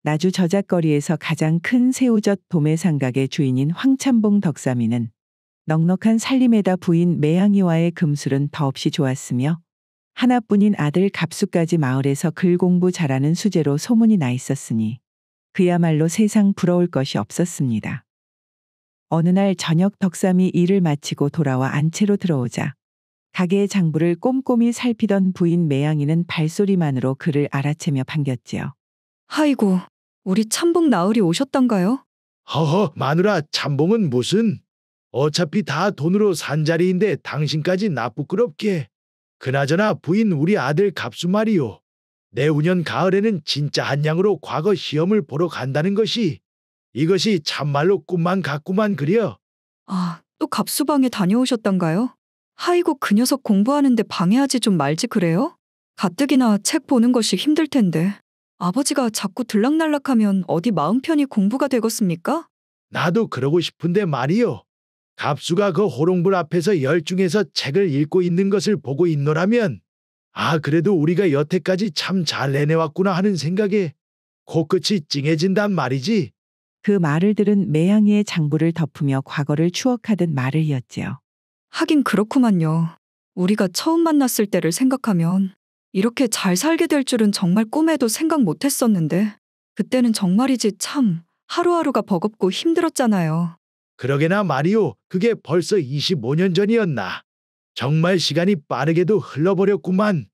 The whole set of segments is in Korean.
나주 저잣거리에서 가장 큰 새우젓 도매상각의 주인인 황참봉 덕삼이는 넉넉한 살림에다 부인 매양이와의 금술은 더없이 좋았으며 하나뿐인 아들 갑수까지 마을에서 글 공부 잘하는 수재로 소문이 나 있었으니 그야말로 세상 부러울 것이 없었습니다. 어느 날 저녁 덕삼이 일을 마치고 돌아와 안채로 들어오자 가게의 장부를 꼼꼼히 살피던 부인 매양이는 발소리만으로 그를 알아채며 반겼지요. 아이고, 우리 참봉 나으리 오셨던가요? 허허, 마누라, 참봉은 무슨? 어차피 다 돈으로 산 자리인데 당신까지 나쁘끄럽게. 그나저나 부인 우리 아들 갑수 말이요. 내후년 가을에는 진짜 한양으로 과거 시험을 보러 간다는 것이 이것이 참말로 꿈만 같구만 그려. 아, 또 갑수방에 다녀오셨던가요? 아이고, 그 녀석 공부하는데 방해하지 좀 말지 그래요? 가뜩이나 책 보는 것이 힘들 텐데. 아버지가 자꾸 들락날락하면 어디 마음 편히 공부가 되겠습니까? 나도 그러고 싶은데 말이요. 갑수가 그 호롱불 앞에서 열중해서 책을 읽고 있는 것을 보고 있노라면 그래도 우리가 여태까지 참 잘 내내왔구나 하는 생각에 코끝이 찡해진단 말이지. 그 말을 들은 매양이의 장부를 덮으며 과거를 추억하듯 말을 이었지요. 하긴 그렇구만요. 우리가 처음 만났을 때를 생각하면 이렇게 잘 살게 될 줄은 정말 꿈에도 생각 못 했었는데 그때는 정말이지 참 하루하루가 버겁고 힘들었잖아요. 그러게나 말이요. 그게 벌써 25년 전이었나. 정말 시간이 빠르게도 흘러버렸구만.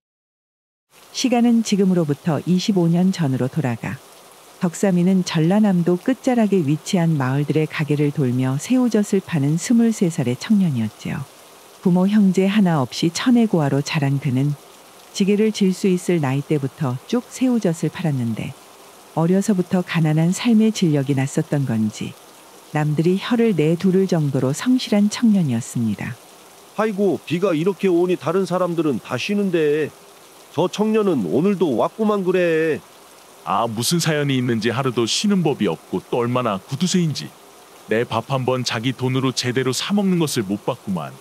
시간은 지금으로부터 25년 전으로 돌아가 덕삼이는 전라남도 끝자락에 위치한 마을들의 가게를 돌며 새우젓을 파는 23살의 청년이었지요. 부모 형제 하나 없이 천혜고아로 자란 그는 지게를 질 수 있을 나이 때부터 쭉 새우젓을 팔았는데 어려서부터 가난한 삶의 진력이 났었던 건지 남들이 혀를 내두를 정도로 성실한 청년이었습니다. 아이고, 비가 이렇게 오니 다른 사람들은 다 쉬는데 저 청년은 오늘도 왔구만 그래. 무슨 사연이 있는지 하루도 쉬는 법이 없고 또 얼마나 구두쇠인지. 내 밥 한 번 자기 돈으로 제대로 사 먹는 것을 못 봤구만.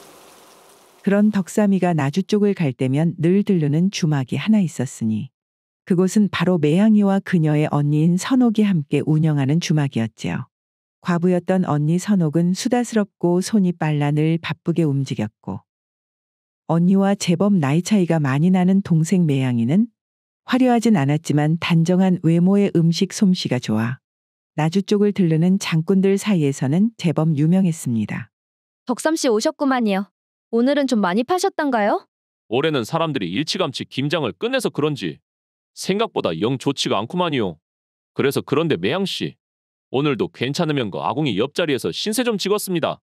그런 덕삼이가 나주 쪽을 갈 때면 늘 들르는 주막이 하나 있었으니 그곳은 바로 매양이와 그녀의 언니인 선옥이 함께 운영하는 주막이었지요. 과부였던 언니 선옥은 수다스럽고 손이 빨라 늘 바쁘게 움직였고 언니와 제법 나이 차이가 많이 나는 동생 매양이는 화려하진 않았지만 단정한 외모의 음식 솜씨가 좋아 나주 쪽을 들르는 장꾼들 사이에서는 제법 유명했습니다. 덕삼씨 오셨구만요. 오늘은 좀 많이 파셨던가요? 올해는 사람들이 일찌감치 김장을 끝내서 그런지 생각보다 영 좋지가 않구만요. 그래서 그런데 매양씨, 오늘도 괜찮으면 그 아궁이 옆자리에서 신세 좀 지었습니다.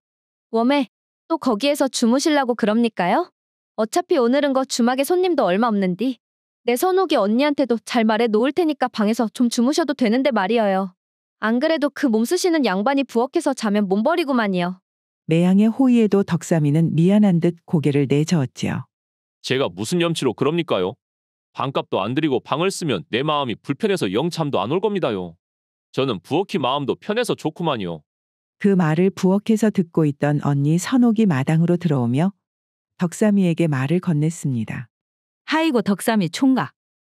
웜에 또 거기에서 주무실라고 그럽니까요? 어차피 오늘은 거 주막에 손님도 얼마 없는디 내 선옥이 언니한테도 잘 말해 놓을 테니까 방에서 좀 주무셔도 되는데 말이어요. 안 그래도 그 몸 쓰시는 양반이 부엌에서 자면 몸버리구만이요. 매양의 호의에도 덕삼이는 미안한 듯 고개를 내저었지요. 제가 무슨 염치로 그럽니까요? 방값도 안 드리고 방을 쓰면 내 마음이 불편해서 영참도 안 올 겁니다요. 저는 부엌이 마음도 편해서 좋구만요. 그 말을 부엌에서 듣고 있던 언니 선옥이 마당으로 들어오며 덕삼이에게 말을 건넸습니다. 아이고 덕삼이 총각.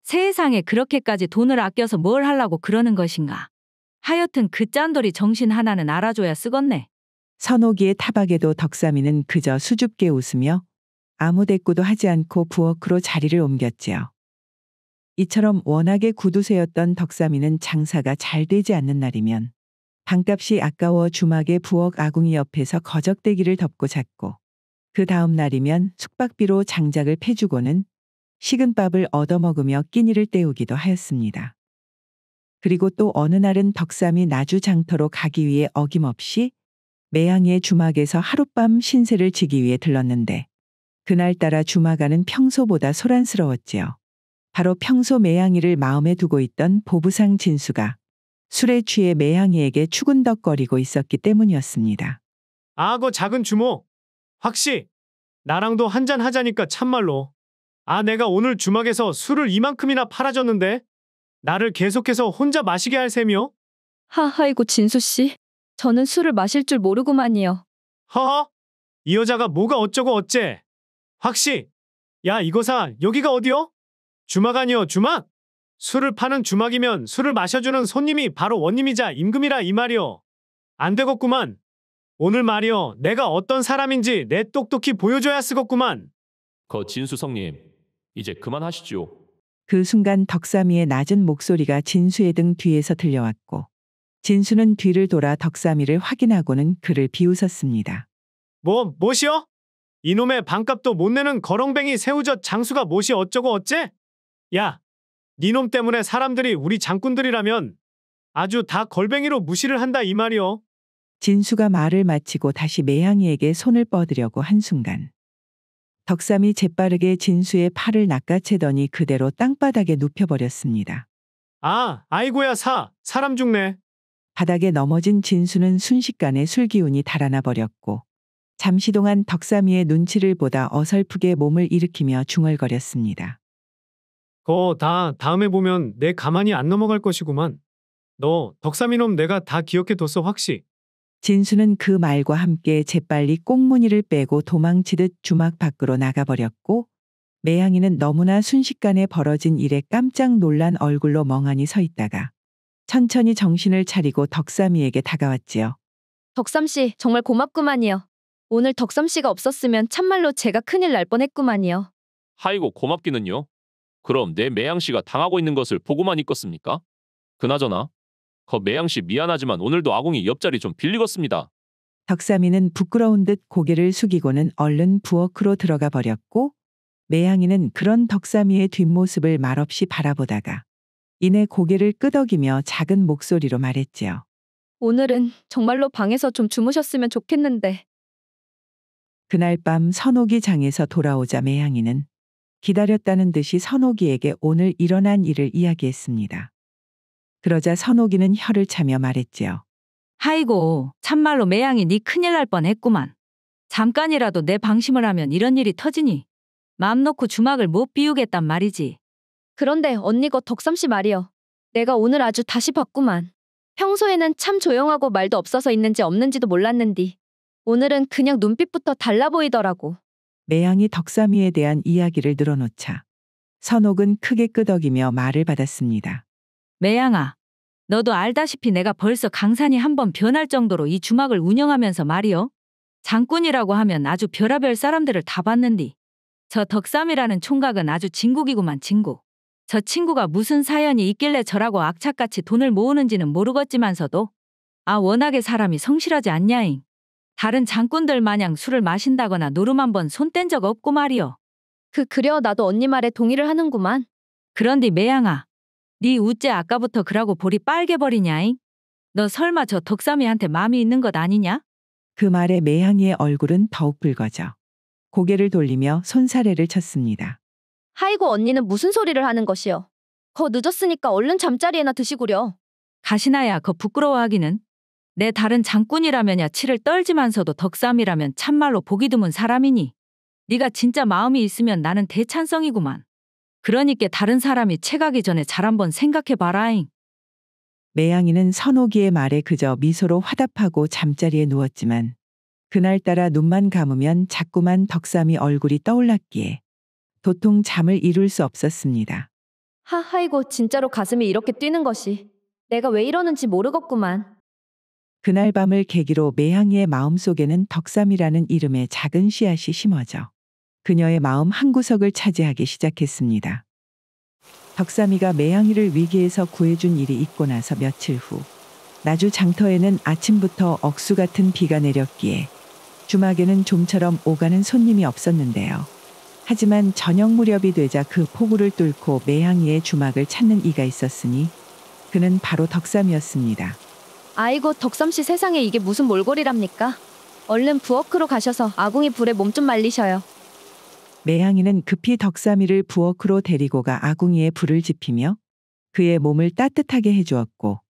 세상에 그렇게까지 돈을 아껴서 뭘 하려고 그러는 것인가. 하여튼 그 짠돌이 정신 하나는 알아줘야 쓰겄네. 선옥이의 타박에도 덕삼이는 그저 수줍게 웃으며 아무 대꾸도 하지 않고 부엌으로 자리를 옮겼지요. 이처럼 워낙에 구두쇠였던 덕삼이는 장사가 잘 되지 않는 날이면 방값이 아까워 주막의 부엌 아궁이 옆에서 거적대기를 덮고 잤고 그 다음 날이면 숙박비로 장작을 패주고는 식은밥을 얻어먹으며 끼니를 때우기도 하였습니다. 그리고 또 어느 날은 덕삼이 나주 장터로 가기 위해 어김없이 매양이의 주막에서 하룻밤 신세를 지기 위해 들렀는데 그날따라 주막 안은 평소보다 소란스러웠지요. 바로 평소 매양이를 마음에 두고 있던 보부상 진수가 술에 취해 매양이에게 추근덕거리고 있었기 때문이었습니다. 그 작은 주모. 확시, 나랑도 한잔 하자니까 참말로. 내가 오늘 주막에서 술을 이만큼이나 팔아줬는데 나를 계속해서 혼자 마시게 할 셈이요? 하하이고 진수씨. 저는 술을 마실 줄 모르구만이요. 허허? 이 여자가 뭐가 어쩌고 어째? 확시, 야 이거사 여기가 어디요? 주막 아니여 주막? 술을 파는 주막이면 술을 마셔주는 손님이 바로 원님이자 임금이라 이 말이오. 안 되겠구만. 오늘 말이오, 내가 어떤 사람인지 내 똑똑히 보여줘야 쓰겠구만. 진수성님, 이제 그만하시지요. 그 순간 덕삼이의 낮은 목소리가 진수의 등 뒤에서 들려왔고 진수는 뒤를 돌아 덕삼이를 확인하고는 그를 비웃었습니다. 뭐시오? 이놈의 반값도 못 내는 거렁뱅이 새우젓 장수가 뭐시 어쩌고 어째? 야, 니놈 때문에 사람들이 우리 장꾼들이라면 아주 다 걸뱅이로 무시를 한다 이 말이오. 진수가 말을 마치고 다시 매양이에게 손을 뻗으려고 한순간 덕삼이 재빠르게 진수의 팔을 낚아채더니 그대로 땅바닥에 눕혀버렸습니다. 아이고야 사람 죽네. 바닥에 넘어진 진수는 순식간에 술기운이 달아나 버렸고 잠시 동안 덕삼이의 눈치를 보다 어설프게 몸을 일으키며 중얼거렸습니다. 다음에 보면 내 가만히 안 넘어갈 것이구만. 너 덕삼이놈 내가 다 기억해 뒀어 확시. 진수는 그 말과 함께 재빨리 꽁무니를 빼고 도망치듯 주막 밖으로 나가버렸고 매양이는 너무나 순식간에 벌어진 일에 깜짝 놀란 얼굴로 멍하니 서 있다가 천천히 정신을 차리고 덕삼이에게 다가왔지요. 덕삼씨 정말 고맙구만이요. 오늘 덕삼씨가 없었으면 참말로 제가 큰일 날 뻔했구만이요. 하이고 고맙기는요. 그럼 내 매양씨가 당하고 있는 것을 보고만 있겠습니까? 그나저나 매양씨 미안하지만 오늘도 아궁이 옆자리 좀 빌리겠습니다. 덕삼이는 부끄러운 듯 고개를 숙이고는 얼른 부엌으로 들어가 버렸고 매양이는 그런 덕삼이의 뒷모습을 말없이 바라보다가 이내 고개를 끄덕이며 작은 목소리로 말했지요. 오늘은 정말로 방에서 좀 주무셨으면 좋겠는데. 그날 밤 선옥이 장에서 돌아오자 매양이는 기다렸다는 듯이 선옥이에게 오늘 일어난 일을 이야기했습니다. 그러자 선옥이는 혀를 차며 말했지요. 하이고, 참말로 매양이 네 큰일 날 뻔했구만. 잠깐이라도 내 방심을 하면 이런 일이 터지니 맘 놓고 주막을 못 비우겠단 말이지. 그런데 언니거 덕삼씨 말이요. 내가 오늘 아주 다시 봤구만. 평소에는 참 조용하고 말도 없어서 있는지 없는지도 몰랐는디 오늘은 그냥 눈빛부터 달라 보이더라고. 매양이 덕삼이에 대한 이야기를 늘어놓자 선옥은 크게 끄덕이며 말을 받았습니다. 매양아, 너도 알다시피 내가 벌써 강산이 한번 변할 정도로 이 주막을 운영하면서 말이요. 장꾼이라고 하면 아주 별하별 사람들을 다 봤는디. 저 덕삼이라는 총각은 아주 진국이구만 진국. 저 친구가 무슨 사연이 있길래 저라고 악착같이 돈을 모으는지는 모르겠지만서도 워낙에 사람이 성실하지 않냐잉. 다른 장꾼들 마냥 술을 마신다거나 노름 한번 손 뗀 적 없고 말이요. 그려 나도 언니 말에 동의를 하는구만. 그런디 매양아, 네 우째 아까부터 그러고 볼이 빨개버리냐잉? 너 설마 저 덕삼이한테 마음이 있는 것 아니냐? 그 말에 매양이의 얼굴은 더욱 붉어져 고개를 돌리며 손사래를 쳤습니다. 하이고 언니는 무슨 소리를 하는 것이요. 늦었으니까 얼른 잠자리에나 드시구려. 가시나야 부끄러워하기는. 내 다른 장꾼이라면야 치를 떨지만서도 덕삼이라면 참말로 보기 드문 사람이니. 네가 진짜 마음이 있으면 나는 대찬성이구만. 그러니까 다른 사람이 채가기 전에 잘 한번 생각해봐라잉. 매양이는 선옥이의 말에 그저 미소로 화답하고 잠자리에 누웠지만 그날따라 눈만 감으면 자꾸만 덕삼이 얼굴이 떠올랐기에 도통 잠을 이룰 수 없었습니다. 하이고 진짜로 가슴이 이렇게 뛰는 것이. 내가 왜 이러는지 모르겠구만. 그날 밤을 계기로 매양이의 마음속에는 덕삼이라는 이름의 작은 씨앗이 심어져 그녀의 마음 한구석을 차지하기 시작했습니다. 덕삼이가 매양이를 위기에서 구해준 일이 있고 나서 며칠 후 나주 장터에는 아침부터 억수 같은 비가 내렸기에 주막에는 좀처럼 오가는 손님이 없었는데요. 하지만 저녁 무렵이 되자 그 폭우를 뚫고 매양이의 주막을 찾는 이가 있었으니 그는 바로 덕삼이었습니다. 아이고 덕삼씨 세상에 이게 무슨 몰골이랍니까? 얼른 부엌으로 가셔서 아궁이 불에 몸 좀 말리셔요. 매양이는 급히 덕삼이를 부엌으로 데리고 가 아궁이에 불을 지피며 그의 몸을 따뜻하게 해주었고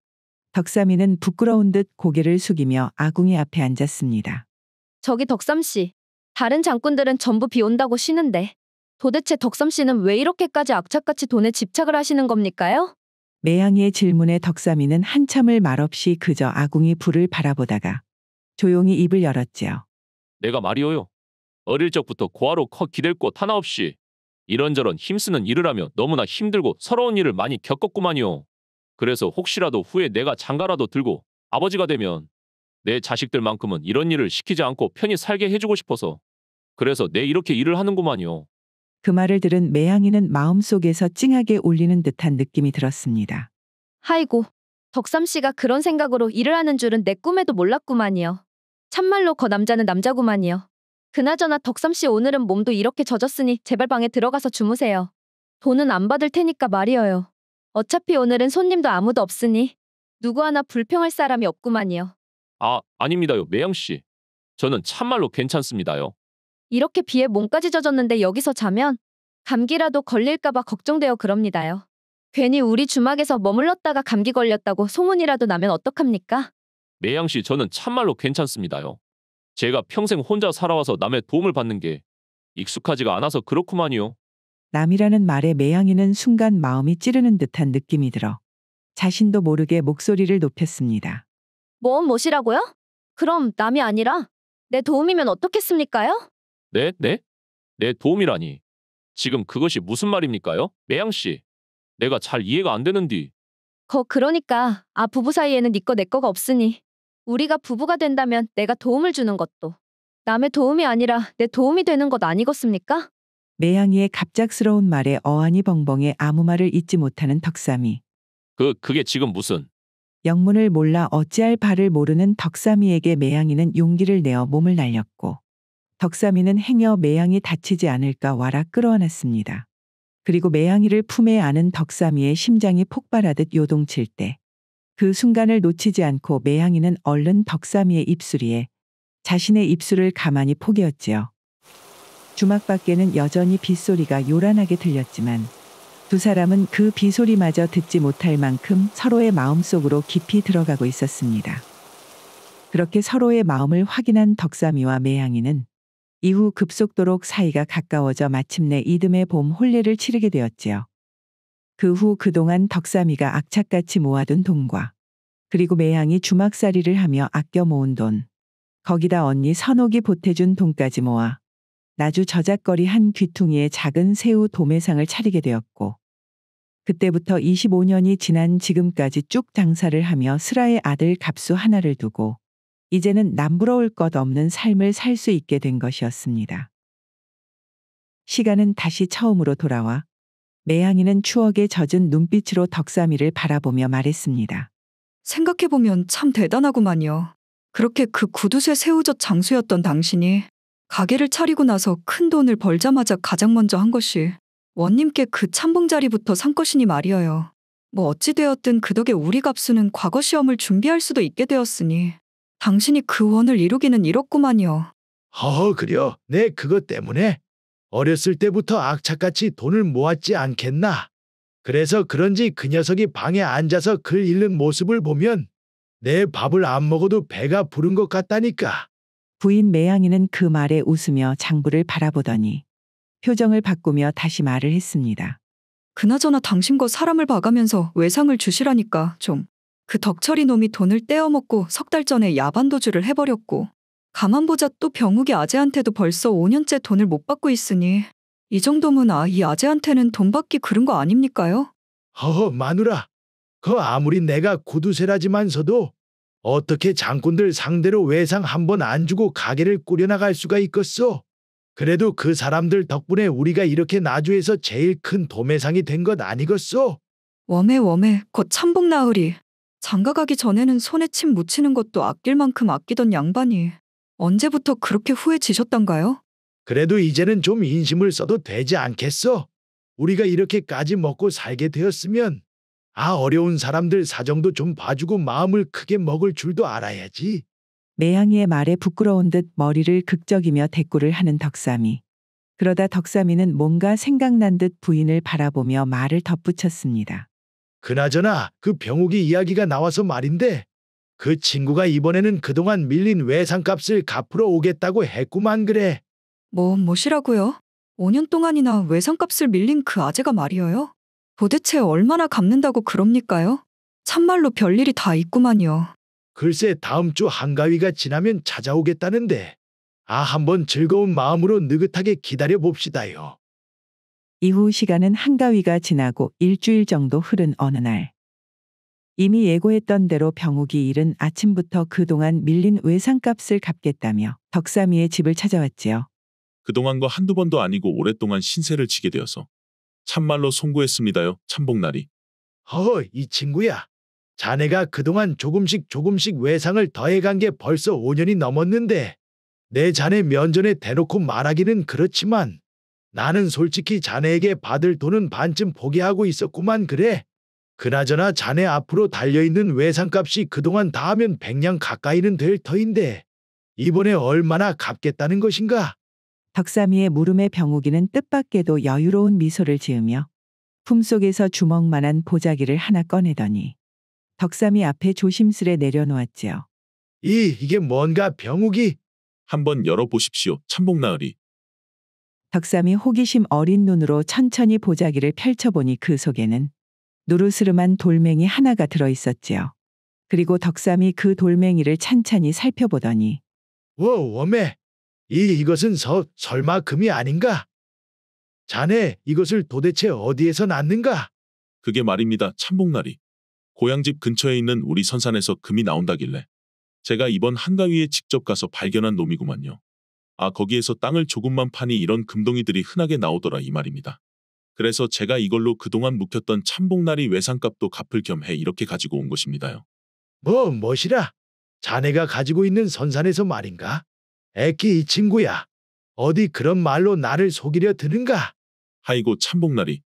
덕삼이는 부끄러운 듯 고개를 숙이며 아궁이 앞에 앉았습니다. 저기 덕삼씨, 다른 장꾼들은 전부 비 온다고 쉬는데 도대체 덕삼씨는 왜 이렇게까지 악착같이 돈에 집착을 하시는 겁니까요? 매양이의 질문에 덕삼이는 한참을 말없이 그저 아궁이 불을 바라보다가 조용히 입을 열었지요. 내가 말이오요. 어릴 적부터 고아로 기댈 곳 하나 없이 이런저런 힘쓰는 일을 하며 너무나 힘들고 서러운 일을 많이 겪었구만요. 그래서 혹시라도 후에 내가 장가라도 들고 아버지가 되면 내 자식들만큼은 이런 일을 시키지 않고 편히 살게 해주고 싶어서 그래서 내 이렇게 일을 하는구만요. 그 말을 들은 매양이는 마음속에서 찡하게 울리는 듯한 느낌이 들었습니다. 아이고, 덕삼 씨가 그런 생각으로 일을 하는 줄은 내 꿈에도 몰랐구만요. 참말로 거 남자는 남자구만요. 그나저나 덕삼 씨 오늘은 몸도 이렇게 젖었으니 제발 방에 들어가서 주무세요. 돈은 안 받을 테니까 말이어요. 어차피 오늘은 손님도 아무도 없으니 누구 하나 불평할 사람이 없구만요. 아닙니다요, 매양 씨. 저는 참말로 괜찮습니다요. 이렇게 비에 몸까지 젖었는데 여기서 자면 감기라도 걸릴까봐 걱정되어 그럽니다요. 괜히 우리 주막에서 머물렀다가 감기 걸렸다고 소문이라도 나면 어떡합니까? 매양 씨, 저는 참말로 괜찮습니다요. 제가 평생 혼자 살아와서 남의 도움을 받는 게 익숙하지가 않아서 그렇구만요. 남이라는 말에 매양이는 순간 마음이 찌르는 듯한 느낌이 들어 자신도 모르게 목소리를 높였습니다. 뭐시라고요? 그럼 남이 아니라 내 도움이면 어떻겠습니까요? 네? 내 도움이라니. 지금 그것이 무슨 말입니까요? 매양 씨. 내가 잘 이해가 안 되는디. 그러니까 부부 사이에는 네 거 내 거가 없으니 우리가 부부가 된다면 내가 도움을 주는 것도 남의 도움이 아니라 내 도움이 되는 것 아니겠습니까? 매양이의 갑작스러운 말에 어안이 벙벙해 아무 말을 잇지 못하는 덕삼이. 그게 지금 무슨... 영문을 몰라 어찌할 바를 모르는 덕삼이에게 매양이는 용기를 내어 몸을 날렸고 덕삼이는 행여 매양이 다치지 않을까 와락 끌어안았습니다. 그리고 매양이를 품에 안은 덕삼이의 심장이 폭발하듯 요동칠 때 그 순간을 놓치지 않고 매양이는 얼른 덕삼이의 입술위에 자신의 입술을 가만히 포개었지요. 주막 밖에는 여전히 빗소리가 요란하게 들렸지만 두 사람은 그 비소리마저 듣지 못할 만큼 서로의 마음속으로 깊이 들어가고 있었습니다. 그렇게 서로의 마음을 확인한 덕삼이와 매양이는 이후 급속도로 사이가 가까워져 마침내 이듬해 봄 혼례를 치르게 되었지요. 그 후 그동안 덕삼이가 악착같이 모아둔 돈과 그리고 매양이 주막살이를 하며 아껴 모은 돈, 거기다 언니 선옥이 보태준 돈까지 모아 나주 저작거리 한 귀퉁이에 작은 새우 도매상을 차리게 되었고 그때부터 25년이 지난 지금까지 쭉 장사를 하며 슬아의 아들 갑수 하나를 두고 이제는 남부러울 것 없는 삶을 살 수 있게 된 것이었습니다. 시간은 다시 처음으로 돌아와 매양이는 추억에 젖은 눈빛으로 덕삼이를 바라보며 말했습니다. 생각해보면 참 대단하구만요. 그렇게 그 구두쇠 새우젓 장수였던 당신이 가게를 차리고 나서 큰 돈을 벌자마자 가장 먼저 한 것이 원님께 그 참봉자리부터 산 것이니 말이어요. 뭐 어찌되었든 그 덕에 우리 갑수는 과거 시험을 준비할 수도 있게 되었으니 당신이 그 원을 이루기는 이렇구만요. 그려. 내 그것 때문에 어렸을 때부터 악착같이 돈을 모았지 않겠나. 그래서 그런지 그 녀석이 방에 앉아서 글 읽는 모습을 보면 내 밥을 안 먹어도 배가 부른 것 같다니까. 부인 매양이는 그 말에 웃으며 장부를 바라보더니 표정을 바꾸며 다시 말을 했습니다. 그나저나 당신과 사람을 봐가면서 외상을 주시라니까 좀. 그 덕철이 놈이 돈을 떼어먹고 석 달 전에 야반도주를 해버렸고 가만 보자 또 병욱이 아재한테도 벌써 5년째 돈을 못 받고 있으니 이 정도면 이 아재한테는 돈 받기 그른 거 아닙니까요? 마누라. 아무리 내가 구두쇠라지만서도 어떻게 장꾼들 상대로 외상 한 번 안 주고 가게를 꾸려나갈 수가 있겠소? 그래도 그 사람들 덕분에 우리가 이렇게 나주에서 제일 큰 도매상이 된 것 아니겠소? 웜에 곧 참복 나으리. 장가 가기 전에는 손에 침 묻히는 것도 아낄 만큼 아끼던 양반이 언제부터 그렇게 후회지셨던가요? 그래도 이제는 좀 인심을 써도 되지 않겠어? 우리가 이렇게까지 먹고 살게 되었으면 어려운 사람들 사정도 좀 봐주고 마음을 크게 먹을 줄도 알아야지. 매양이의 말에 부끄러운 듯 머리를 극적이며 대꾸를 하는 덕삼이. 그러다 덕삼이는 뭔가 생각난 듯 부인을 바라보며 말을 덧붙였습니다. 그나저나 그 병욱이 이야기가 나와서 말인데 그 친구가 이번에는 그동안 밀린 외상값을 갚으러 오겠다고 했구만 그래. 뭐시라고요? 5년 동안이나 외상값을 밀린 그 아재가 말이어요? 도대체 얼마나 갚는다고 그럽니까요? 참말로 별일이 다 있구만요. 글쎄 다음 주 한가위가 지나면 찾아오겠다는데 한번 즐거운 마음으로 느긋하게 기다려 봅시다요. 이후 시간은 한가위가 지나고 일주일 정도 흐른 어느 날. 이미 예고했던 대로 병욱이 이른 아침부터 그동안 밀린 외상값을 갚겠다며 덕삼이의 집을 찾아왔지요. 그동안 거 한두 번도 아니고 오랫동안 신세를 지게 되어서 참말로 송구했습니다요. 참복날이. 이 친구야. 자네가 그동안 조금씩 외상을 더해간 게 벌써 5년이 넘었는데 내 자네 면전에 대놓고 말하기는 그렇지만 나는 솔직히 자네에게 받을 돈은 반쯤 포기하고 있었구만 그래. 그나저나 자네 앞으로 달려있는 외상값이 그동안 다 하면 100냥 가까이는 될 터인데 이번에 얼마나 갚겠다는 것인가? 덕삼이의 물음에 병욱이는 뜻밖에도 여유로운 미소를 지으며 품속에서 주먹만한 보자기를 하나 꺼내더니 덕삼이 앞에 조심스레 내려놓았지요. 이게 뭔가 병욱이? 한번 열어보십시오. 참복나으리. 덕삼이 호기심 어린 눈으로 천천히 보자기를 펼쳐보니 그 속에는 누르스름한 돌멩이 하나가 들어있었지요. 그리고 덕삼이 그 돌멩이를 찬찬히 살펴보더니 워메, 이것은 설마 금이 아닌가? 자네 이것을 도대체 어디에서 났는가? 그게 말입니다. 참복나리. 고향집 근처에 있는 우리 선산에서 금이 나온다길래 제가 이번 한가위에 직접 가서 발견한 놈이구만요. 거기에서 땅을 조금만 파니 이런 금동이들이 흔하게 나오더라 이 말입니다. 그래서 제가 이걸로 그동안 묵혔던 참복나리 외상값도 갚을 겸해 이렇게 가지고 온 것입니다요. 멋이라? 자네가 가지고 있는 선산에서 말인가? 애끼 이 친구야. 어디 그런 말로 나를 속이려 드는가? 하이고 참복나리.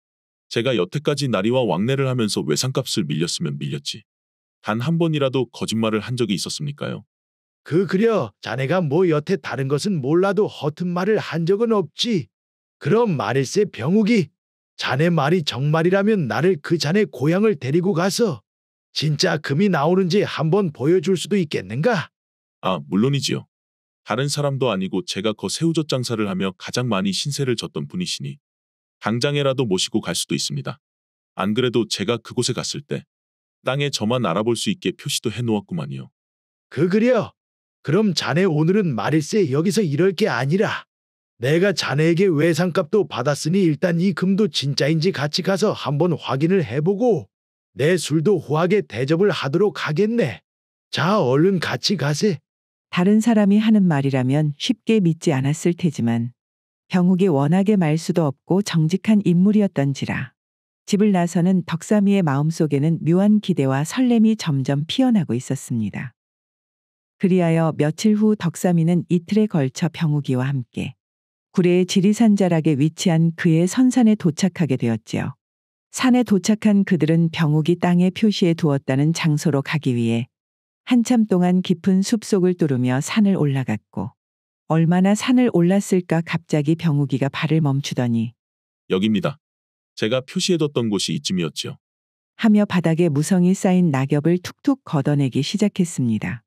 제가 여태까지 나리와 왕래를 하면서 외상값을 밀렸으면 밀렸지. 단 한 번이라도 거짓말을 한 적이 있었습니까요? 그려 자네가 여태 다른 것은 몰라도 허튼 말을 한 적은 없지. 그럼 말일세 병욱이. 자네 말이 정말이라면 나를 그 자네 고향을 데리고 가서 진짜 금이 나오는지 한번 보여줄 수도 있겠는가? 물론이지요. 다른 사람도 아니고 제가 거 새우젓 장사를 하며 가장 많이 신세를 졌던 분이시니 당장에라도 모시고 갈 수도 있습니다. 안 그래도 제가 그곳에 갔을 때 땅에 저만 알아볼 수 있게 표시도 해놓았구만요. 그려? 그럼 자네 오늘은 말일세 여기서 이럴 게 아니라 내가 자네에게 외상값도 받았으니 일단 이 금도 진짜인지 같이 가서 한번 확인을 해보고 내 술도 후하게 대접을 하도록 하겠네. 자, 얼른 같이 가세. 다른 사람이 하는 말이라면 쉽게 믿지 않았을 테지만 병욱이 워낙에 말수도 없고 정직한 인물이었던지라 집을 나서는 덕삼이의 마음속에는 묘한 기대와 설렘이 점점 피어나고 있었습니다. 그리하여 며칠 후 덕삼이는 이틀에 걸쳐 병욱이와 함께 구례의 지리산 자락에 위치한 그의 선산에 도착하게 되었지요. 산에 도착한 그들은 병욱이 땅에 표시해 두었다는 장소로 가기 위해 한참 동안 깊은 숲속을 뚫으며 산을 올라갔고 얼마나 산을 올랐을까 갑자기 병욱이가 발을 멈추더니 여기입니다. 제가 표시해뒀던 곳이 이쯤이었지요. 하며 바닥에 무성이 쌓인 낙엽을 툭툭 걷어내기 시작했습니다.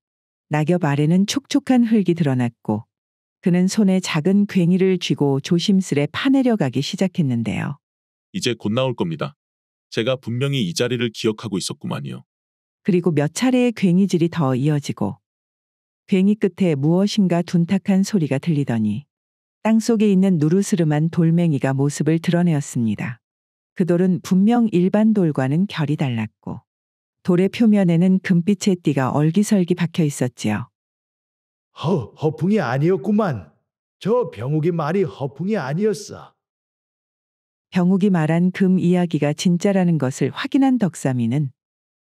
낙엽 아래는 촉촉한 흙이 드러났고 그는 손에 작은 괭이를 쥐고 조심스레 파내려가기 시작했는데요. 이제 곧 나올 겁니다. 제가 분명히 이 자리를 기억하고 있었구만요. 그리고 몇 차례의 괭이질이 더 이어지고 괭이 끝에 무엇인가 둔탁한 소리가 들리더니 땅속에 있는 누르스름한 돌멩이가 모습을 드러내었습니다. 그 돌은 분명 일반 돌과는 결이 달랐고 돌의 표면에는 금빛의 띠가 얼기설기 박혀 있었지요. 허풍이 아니었구만. 저 병욱이 말이 허풍이 아니었어. 병욱이 말한 금 이야기가 진짜라는 것을 확인한 덕삼이는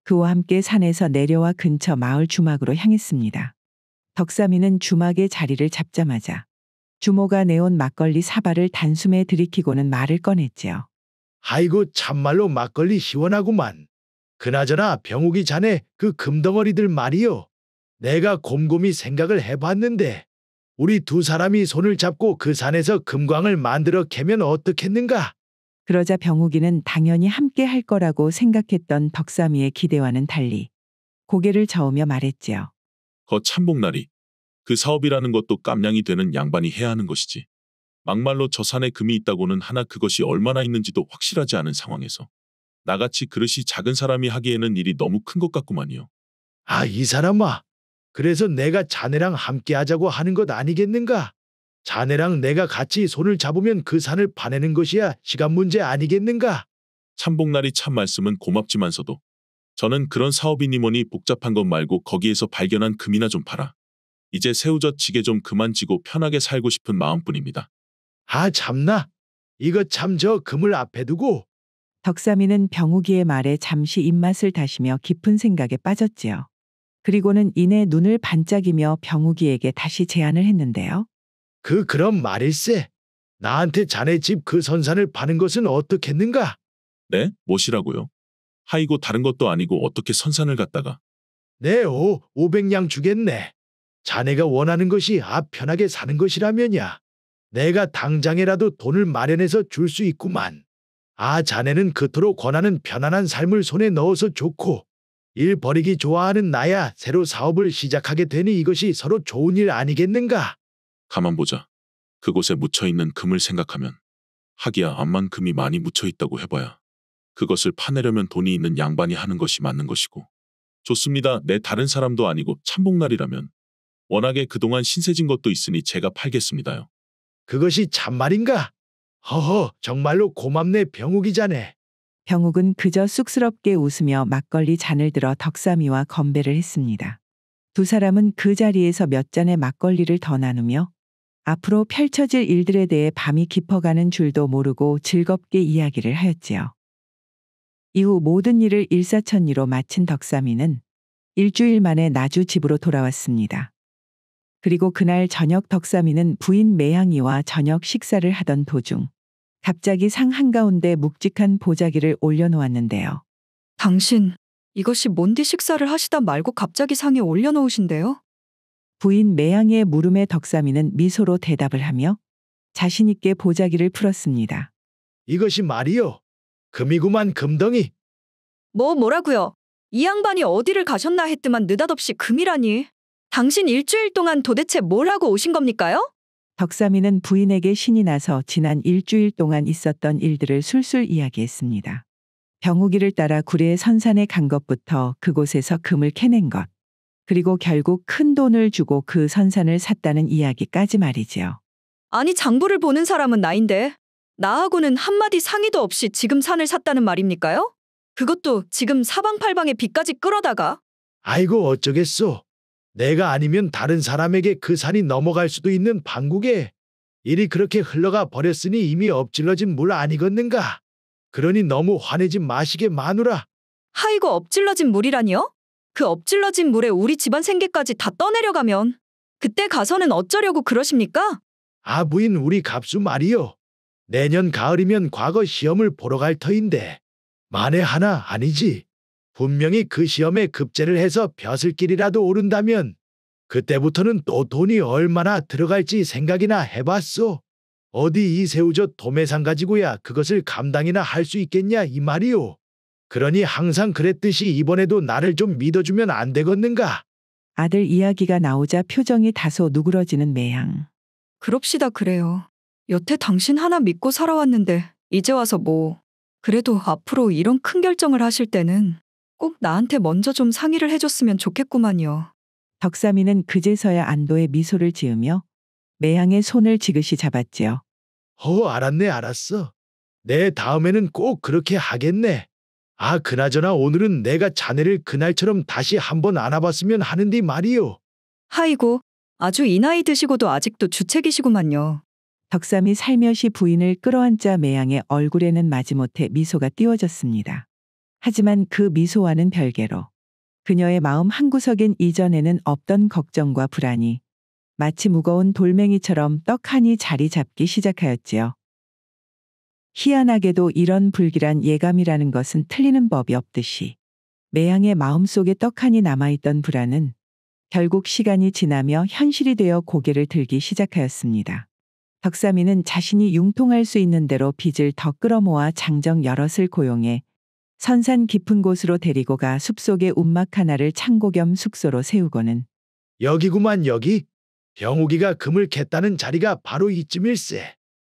그와 함께 산에서 내려와 근처 마을 주막으로 향했습니다. 덕삼이는 주막의 자리를 잡자마자 주모가 내온 막걸리 사발을 단숨에 들이키고는 말을 꺼냈지요. 아이고 참말로 막걸리 시원하구만. 그나저나 병욱이 자네 그 금덩어리들 말이요. 내가 곰곰이 생각을 해봤는데 우리 두 사람이 손을 잡고 그 산에서 금광을 만들어 캐면 어떻겠는가? 그러자 병욱이는 당연히 함께 할 거라고 생각했던 덕삼이의 기대와는 달리 고개를 저으며 말했지요. 거 참복나리. 그 사업이라는 것도 깜냥이 되는 양반이 해야 하는 것이지. 막말로 저 산에 금이 있다고는 하나 그것이 얼마나 있는지도 확실하지 않은 상황에서 나같이 그릇이 작은 사람이 하기에는 일이 너무 큰 것 같구만요. 이 사람아. 그래서 내가 자네랑 함께 하자고 하는 것 아니겠는가? 자네랑 내가 같이 손을 잡으면 그 산을 파내는 것이야 시간 문제 아니겠는가? 참복날이 참 말씀은 고맙지만서도 저는 그런 사업이니 뭐니 복잡한 것 말고 거기에서 발견한 금이나 좀 팔아. 이제 새우젓 지게 좀 그만 지고 편하게 살고 싶은 마음뿐입니다. 아 참나. 이거 참 저 금을 앞에 두고 덕삼이는 병욱이의 말에 잠시 입맛을 다시며 깊은 생각에 빠졌지요. 그리고는 이내 눈을 반짝이며 병욱이에게 다시 제안을 했는데요. 그럼 말일세. 나한테 자네 집 그 선산을 파는 것은 어떻겠는가? 네? 뭐시라고요? 하이고 다른 것도 아니고 어떻게 선산을 갖다가. 네, 500냥 주겠네. 자네가 원하는 것이 편하게 사는 것이라면야. 내가 당장에라도 돈을 마련해서 줄 수 있구만. 자네는 그토록 권하는 편안한 삶을 손에 넣어서 좋고 일 벌이기 좋아하는 나야 새로 사업을 시작하게 되니 이것이 서로 좋은 일 아니겠는가? 가만 보자. 그곳에 묻혀있는 금을 생각하면 하기야 암만 금이 많이 묻혀있다고 해봐야 그것을 파내려면 돈이 있는 양반이 하는 것이 맞는 것이고. 좋습니다. 내 다른 사람도 아니고 참복날이라면 워낙에 그동안 신세진 것도 있으니 제가 팔겠습니다요. 그것이 참말인가? 허허, 정말로 고맙네 병욱이 자네. 병욱은 그저 쑥스럽게 웃으며 막걸리 잔을 들어 덕삼이와 건배를 했습니다. 두 사람은 그 자리에서 몇 잔의 막걸리를 더 나누며 앞으로 펼쳐질 일들에 대해 밤이 깊어가는 줄도 모르고 즐겁게 이야기를 하였지요. 이후 모든 일을 일사천리로 마친 덕삼이는 일주일 만에 나주 집으로 돌아왔습니다. 그리고 그날 저녁 덕삼이는 부인 매향이와 저녁 식사를 하던 도중 갑자기 상 한가운데 묵직한 보자기를 올려놓았는데요. 당신, 이것이 뭔디 식사를 하시다 말고 갑자기 상에 올려놓으신대요? 부인 매향이의 물음에 덕삼이는 미소로 대답을 하며 자신 있게 보자기를 풀었습니다. 이것이 말이요. 금이구만 금덩이. 뭐라고요? 이 양반이 어디를 가셨나 했더만 느닷없이 금이라니. 당신 일주일 동안 도대체 뭘 하고 오신 겁니까요? 덕삼이는 부인에게 신이 나서 지난 일주일 동안 있었던 일들을 술술 이야기했습니다. 병욱이를 따라 구례 선산에 간 것부터 그곳에서 금을 캐낸 것, 그리고 결국 큰 돈을 주고 그 선산을 샀다는 이야기까지 말이지요. 아니 장부를 보는 사람은 나인데 나하고는 한마디 상의도 없이 지금 산을 샀다는 말입니까요? 그것도 지금 사방팔방에 빚까지 끌어다가. 아이고 어쩌겠소. 내가 아니면 다른 사람에게 그 산이 넘어갈 수도 있는 판국에 일이 그렇게 흘러가 버렸으니 이미 엎질러진 물 아니겠는가. 그러니 너무 화내지 마시게 마누라. 하이고 엎질러진 물이라니요? 그 엎질러진 물에 우리 집안 생계까지 다 떠내려가면 그때 가서는 어쩌려고 그러십니까? 부인 우리 갑수 말이요. 내년 가을이면 과거 시험을 보러 갈 터인데 만에 하나 아니지. 분명히 그 시험에 급제를 해서 벼슬길이라도 오른다면 그때부터는 또 돈이 얼마나 들어갈지 생각이나 해봤소. 어디 이 새우젓 도매상 가지고야 그것을 감당이나 할 수 있겠냐 이 말이오. 그러니 항상 그랬듯이 이번에도 나를 좀 믿어주면 안 되겠는가? 아들 이야기가 나오자 표정이 다소 누그러지는 매향. 그럽시다 그래요. 여태 당신 하나 믿고 살아왔는데 이제 와서 뭐. 그래도 앞으로 이런 큰 결정을 하실 때는 꼭 나한테 먼저 좀 상의를 해줬으면 좋겠구만요. 덕삼이는 그제서야 안도의 미소를 지으며 매향의 손을 지그시 잡았지요. 알았네 알았어. 내 다음에는 꼭 그렇게 하겠네. 그나저나 오늘은 내가 자네를 그날처럼 다시 한번 안아봤으면 하는데 말이오. 하이고, 아주 이 나이 드시고도 아직도 주책이시구만요. 덕삼이 살며시 부인을 끌어안자 매향의 얼굴에는 마지못해 미소가 띄워졌습니다. 하지만 그 미소와는 별개로 그녀의 마음 한구석엔 이전에는 없던 걱정과 불안이 마치 무거운 돌멩이처럼 떡하니 자리 잡기 시작하였지요. 희한하게도 이런 불길한 예감이라는 것은 틀리는 법이 없듯이 매향의 마음속에 떡하니 남아있던 불안은 결국 시간이 지나며 현실이 되어 고개를 들기 시작하였습니다. 덕삼이는 자신이 융통할 수 있는 대로 빚을 더 끌어모아 장정 여럿을 고용해 선산 깊은 곳으로 데리고 가 숲속의 움막 하나를 창고 겸 숙소로 세우고는 여기구만 여기. 병욱이가 금을 캤다는 자리가 바로 이쯤일세.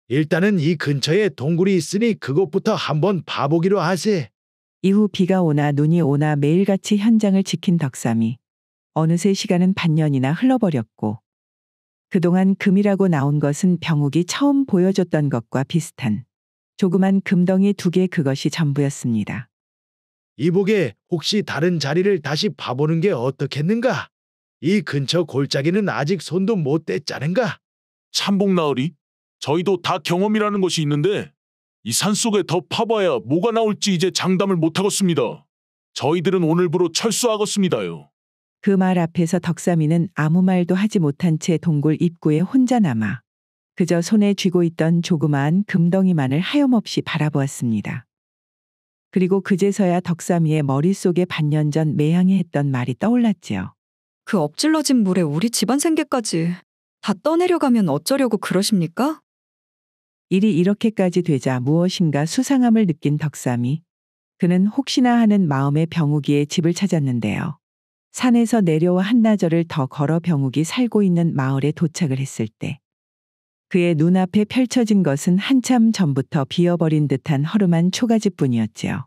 일단은 이 근처에 동굴이 있으니 그곳부터 한번 봐보기로 하세. 이후 비가 오나 눈이 오나 매일같이 현장을 지킨 덕삼이 어느새 시간은 반년이나 흘러버렸고 그동안 금이라고 나온 것은 병욱이 처음 보여줬던 것과 비슷한 조그만 금덩이 2개, 그것이 전부였습니다. 이보게, 혹시 다른 자리를 다시 봐보는 게 어떻겠는가? 이 근처 골짜기는 아직 손도 못 댔자는가? 참복나으리, 저희도 다 경험이라는 것이 있는데 이 산속에 더 파봐야 뭐가 나올지 이제 장담을 못하겠습니다. 저희들은 오늘부로 철수하겠습니다요. 그 말 앞에서 덕삼이는 아무 말도 하지 못한 채 동굴 입구에 혼자 남아 그저 손에 쥐고 있던 조그마한 금덩이만을 하염없이 바라보았습니다. 그리고 그제서야 덕삼이의 머릿속에 반년 전 매양이 했던 말이 떠올랐지요. 그 엎질러진 물에 우리 집안 생계까지 다 떠내려가면 어쩌려고 그러십니까? 일이 이렇게까지 되자 무엇인가 수상함을 느낀 덕삼이 그는 혹시나 하는 마음에 병욱이의 집을 찾았는데요. 산에서 내려와 한나절을 더 걸어 병욱이 살고 있는 마을에 도착을 했을 때 그의 눈앞에 펼쳐진 것은 한참 전부터 비어버린 듯한 허름한 초가집뿐이었지요.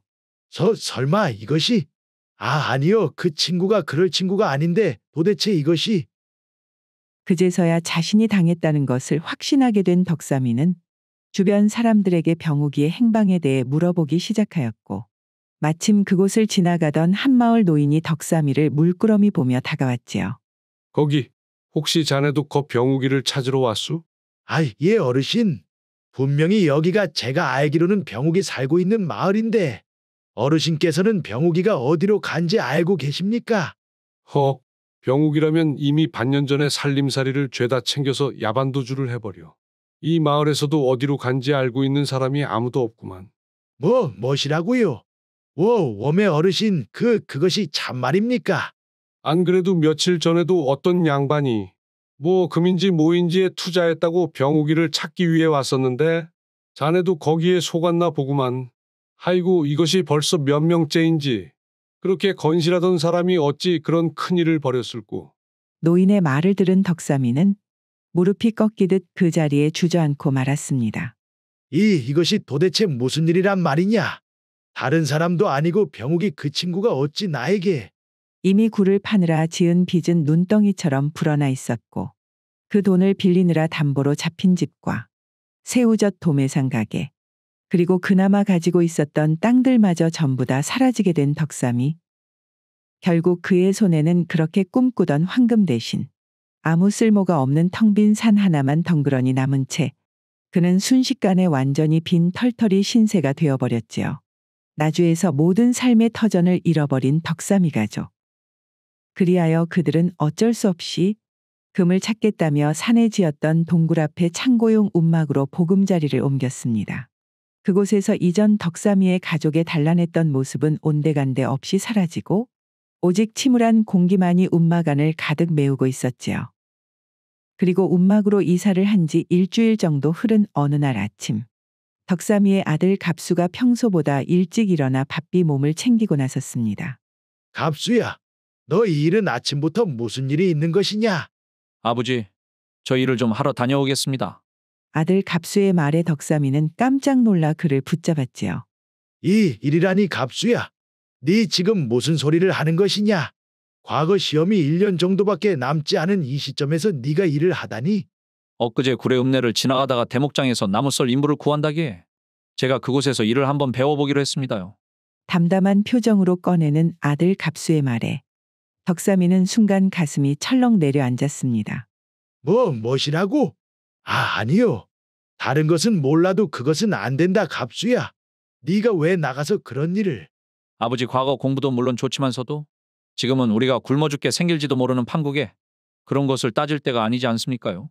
설마 이것이? 아니요. 그 친구가 그럴 친구가 아닌데 도대체 이것이? 그제서야 자신이 당했다는 것을 확신하게 된 덕삼이는 주변 사람들에게 병욱이의 행방에 대해 물어보기 시작하였고 마침 그곳을 지나가던 한마을 노인이 덕삼이를 물끄러미 보며 다가왔지요. 거기 혹시 자네도 거 병욱이를 찾으러 왔수? 예, 어르신. 분명히 여기가 제가 알기로는 병욱이 살고 있는 마을인데 어르신께서는 병욱이가 어디로 간지 알고 계십니까? 헉, 병욱이라면 이미 반년 전에 살림살이를 죄다 챙겨서 야반도주를 해버려. 이 마을에서도 어디로 간지 알고 있는 사람이 아무도 없구만. 뭐시라고요? 웜의 어르신, 그것이 참말입니까? 안 그래도 며칠 전에도 어떤 양반이 금인지 뭐인지에 투자했다고 병욱이를 찾기 위해 왔었는데 자네도 거기에 속았나 보구만. 아이고, 이것이 벌써 몇 명째인지. 그렇게 건실하던 사람이 어찌 그런 큰일을 벌였을꼬. 노인의 말을 들은 덕삼이는 무릎이 꺾이듯 그 자리에 주저앉고 말았습니다. 이것이 도대체 무슨 일이란 말이냐? 다른 사람도 아니고 병욱이 그 친구가 어찌 나에게? 이미 굴을 파느라 지은 빚은 눈덩이처럼 불어나 있었고 그 돈을 빌리느라 담보로 잡힌 집과 새우젓 도매상 가게 그리고 그나마 가지고 있었던 땅들마저 전부 다 사라지게 된 덕삼이 결국 그의 손에는 그렇게 꿈꾸던 황금 대신 아무 쓸모가 없는 텅 빈 산 하나만 덩그러니 남은 채 그는 순식간에 완전히 빈 털털이 신세가 되어버렸지요. 나주에서 모든 삶의 터전을 잃어버린 덕삼이 가족. 그리하여 그들은 어쩔 수 없이 금을 찾겠다며 산에 지었던 동굴 앞에 창고용 움막으로 보금자리를 옮겼습니다. 그곳에서 이전 덕삼이의 가족의 단란했던 모습은 온데간데 없이 사라지고 오직 침울한 공기만이 움막 안을 가득 메우고 있었지요. 그리고 움막으로 이사를 한 지 일주일 정도 흐른 어느 날 아침 덕삼이의 아들 갑수가 평소보다 일찍 일어나 바삐 몸을 챙기고 나섰습니다. 갑수야, 너 이 일은 아침부터 무슨 일이 있는 것이냐? 아버지, 저 일을 좀 하러 다녀오겠습니다. 아들 갑수의 말에 덕삼이는 깜짝 놀라 그를 붙잡았지요. 이 일이라니 갑수야. 네 지금 무슨 소리를 하는 것이냐? 과거 시험이 1년 정도밖에 남지 않은 이 시점에서 네가 일을 하다니? 엊그제 구례 읍내를 지나가다가 대목장에서 나무썰 인부를 구한다기에 제가 그곳에서 일을 한번 배워보기로 했습니다요. 담담한 표정으로 꺼내는 아들 갑수의 말에 덕삼이는 순간 가슴이 철렁 내려앉았습니다. 뭐시라고? 아니요. 다른 것은 몰라도 그것은 안 된다, 갑수야. 네가 왜 나가서 그런 일을? 아버지 과거 공부도 물론 좋지만서도 지금은 우리가 굶어 죽게 생길지도 모르는 판국에 그런 것을 따질 때가 아니지 않습니까요?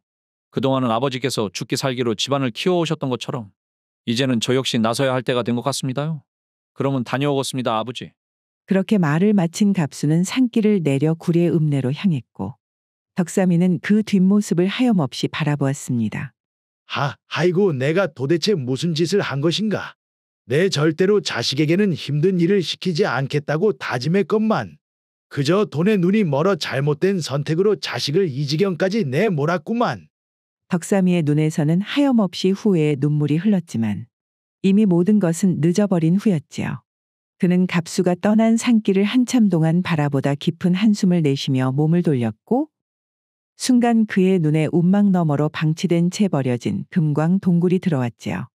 그동안은 아버지께서 죽기 살기로 집안을 키워오셨던 것처럼 이제는 저 역시 나서야 할 때가 된 것 같습니다요. 그러면 다녀오겠습니다, 아버지. 그렇게 말을 마친 갑수는 산길을 내려 구례 읍내로 향했고 덕삼이는 그 뒷모습을 하염없이 바라보았습니다. 아이고, 내가 도대체 무슨 짓을 한 것인가? 내 절대로 자식에게는 힘든 일을 시키지 않겠다고 다짐했건만 그저 돈에 눈이 멀어 잘못된 선택으로 자식을 이 지경까지 내몰았구만. 덕삼이의 눈에서는 하염없이 후회의 눈물이 흘렀지만 이미 모든 것은 늦어버린 후였지요. 그는 갑수가 떠난 산길을 한참 동안 바라보다 깊은 한숨을 내쉬며 몸을 돌렸고 순간 그의 눈에 움막 너머로 방치된 채 버려진 금광 동굴이 들어왔지요.